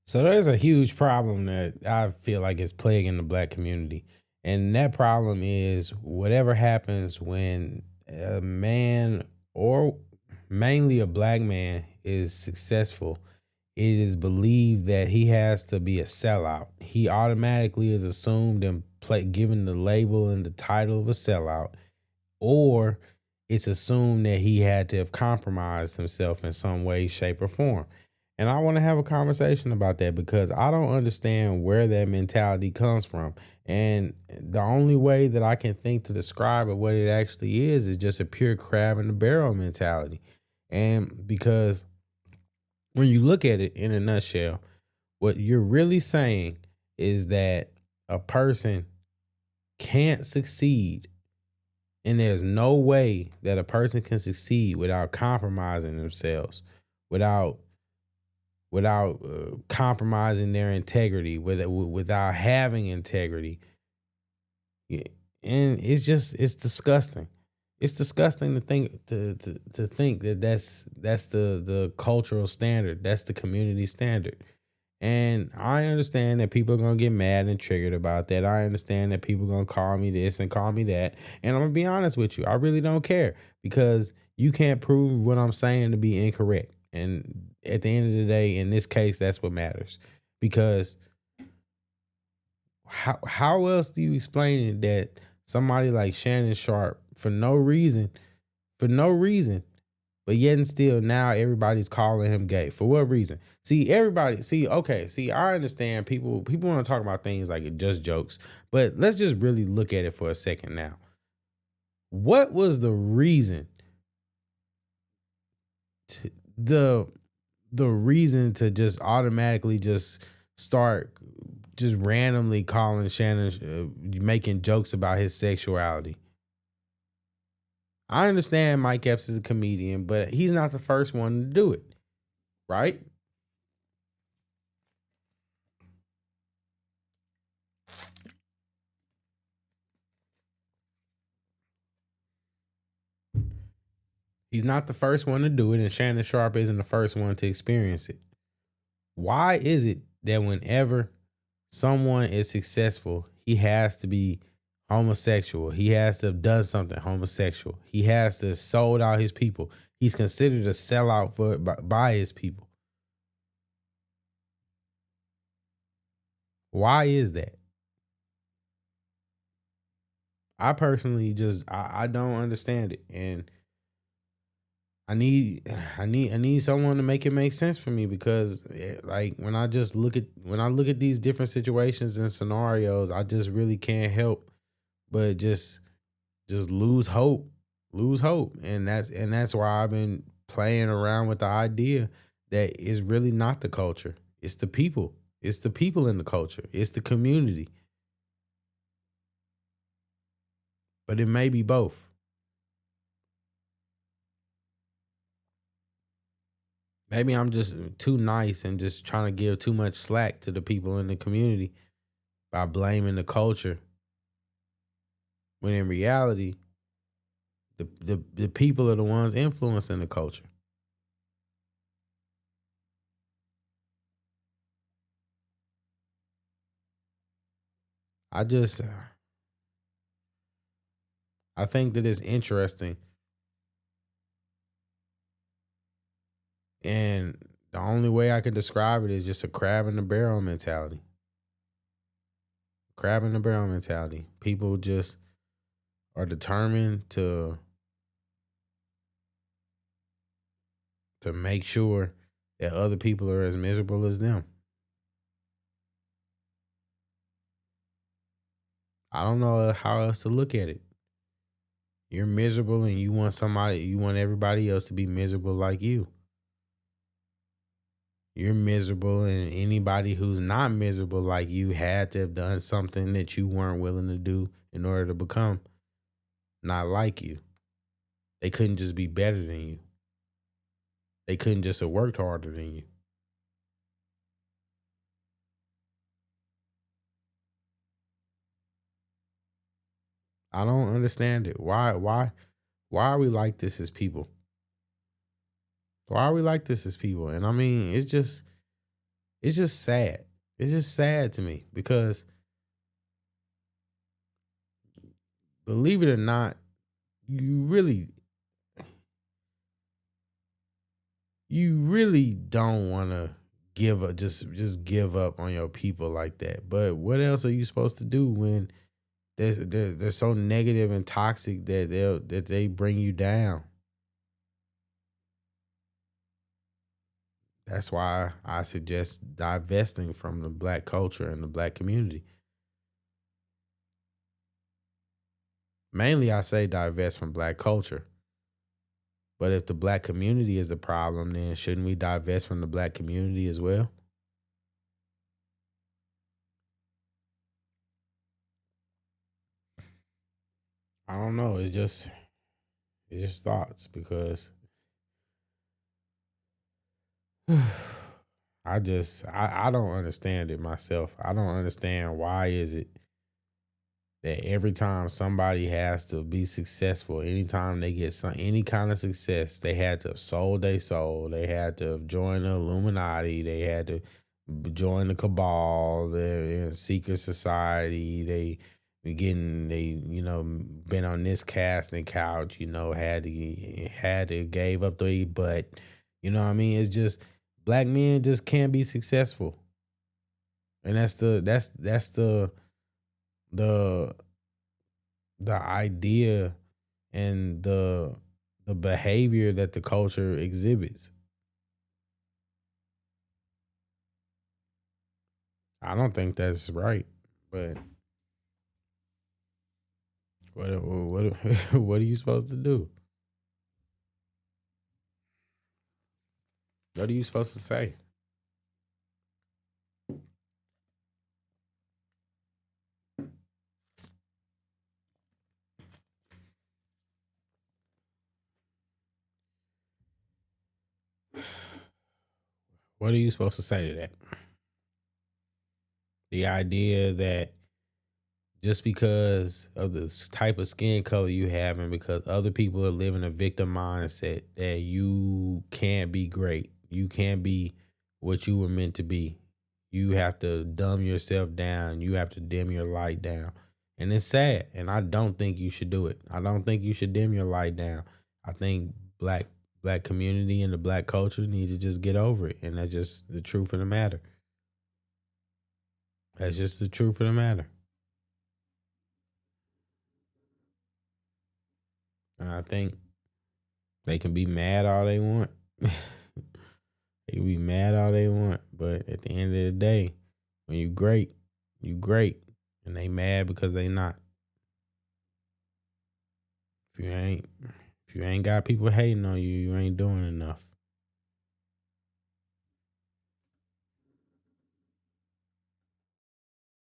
So there's a huge problem that I feel like is plaguing the black community. And that problem is whatever happens when a man, or mainly a black man, is successful, it is believed that he has to be a sellout. He automatically is assumed and given the label and the title of a sellout, or it's assumed that he had to have compromised himself in some way, shape, or form. And I want to have a conversation about that because I don't understand where that mentality comes from. And the only way that I can think to describe it, what it actually is just a pure crab in the barrel mentality. And because when you look at it in a nutshell, what you're really saying is that a person can't succeed, and there's no way that a person can succeed without compromising themselves, without compromising their integrity, without having integrity. Yeah. And it's disgusting. It's disgusting to think that that's the cultural standard. That's the community standard. And I understand that people are going to get mad and triggered about that. I understand that people are going to call me this and call me that. And I'm going to be honest with you. I really don't care because you can't prove what I'm saying to be incorrect. And at the end of the day, in this case, that's what matters. Because how else do you explain it that somebody like Shannon Sharp, for no reason, but yet and still now everybody's calling him gay. For what reason? I understand people want to talk about things like it just jokes, but let's just really look at it for a second now. What was the reason the reason to just automatically just start just randomly calling Shannon, making jokes about his sexuality? I understand Mike Epps is a comedian, but he's not the first one to do it, right? He's not the first one to do it, and Shannon Sharp isn't the first one to experience it. Why is it that whenever someone is successful, he has to be homosexual? He has to have done something homosexual. He has to have sold out his people. He's considered a sellout by his people. Why is that? I personally I don't understand it, and I need someone to make it make sense for me because like when I look at these different situations and scenarios, I just really can't help but just lose hope, and that's why I've been playing around with the idea that it's really not the culture, it's the people, in the culture, it's the community, but it may be both. Maybe I'm just too nice and just trying to give too much slack to the people in the community by blaming the culture. When in reality, the people are the ones influencing the culture. I just I think that it's interesting, and the only way I can describe it is just a crab in the barrel mentality. Crab in the barrel mentality. People just are determined to make sure that other people are as miserable as them. I don't know how else to look at it. You're miserable and you want everybody else to be miserable like you. You're miserable, and anybody who's not miserable like you had to have done something that you weren't willing to do in order to become not like you. They couldn't just be better than you. They couldn't just have worked harder than you. I don't understand it. Why are we like this as people? Why are we like this as people? And I mean, it's just It's just sad. It's just sad to me because believe it or not, you really don't want to give up, just give up on your people like that. But what else are you supposed to do when they're so negative and toxic that they bring you down? That's why I suggest divesting from the black culture and the black community. Mainly, I say divest from black culture. But if the black community is the problem, then shouldn't we divest from the black community as well? I don't know. It's just thoughts because I don't understand it myself. I don't understand why is it that every time somebody has to be successful, anytime they get any kind of success, they had to have sold their soul. They had to have joined the Illuminati. They had to join the cabal, the secret society. Been on this casting couch. Had to gave up their butt. You know what I mean? It's just black men just can't be successful, and the the idea and the behavior that the culture exhibits. I don't think that's right. But what what are you supposed to do? What are you supposed to say? What are you supposed to say to that? The idea that just because of the type of skin color you have and because other people are living a victim mindset that you can't be great. You can't be what you were meant to be. You have to dumb yourself down. You have to dim your light down. And it's sad. And I don't think you should do it. I don't think you should dim your light down. I think black community and the black culture need to just get over it. And that's just the truth of the matter. That's just the truth of the matter. And I think they can be mad all they want. They can be mad all they want. But at the end of the day, when you great, you great. And they mad because they not. If you ain't got people hating on you, you ain't doing enough.